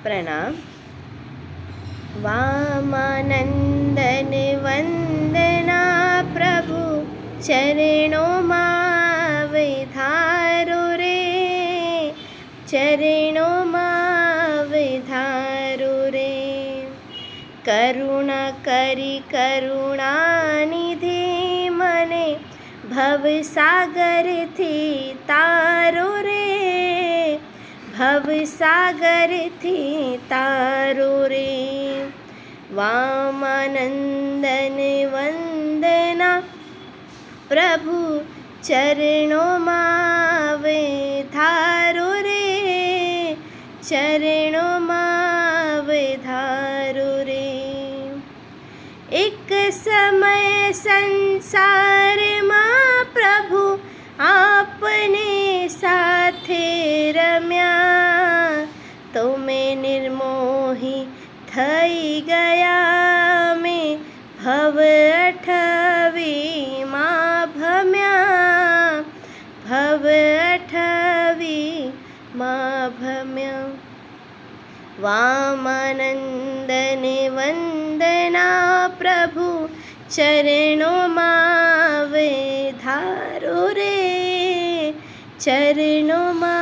प्रणाम। वामानंदन वंदना प्रभु चरणों मां विधारो रे, चरणों मां विधारो रे। करुणा करी करुणा निधि मने भवसागर थी तारो रे, भवसागर थी तारो रे। वामानंदन वंदना प्रभु चरणों मां विधारो रे, चरणों मां विधारो रे। एक समय संसार मां प्रभु आपने साथे रम्या, तो मैं निर्मोही थई गया में भव अठवी मां भम्या, भव अठवी मां भम्या। वामानंदन वंदना प्रभु चरणों मां विधारो रे, चरणों मां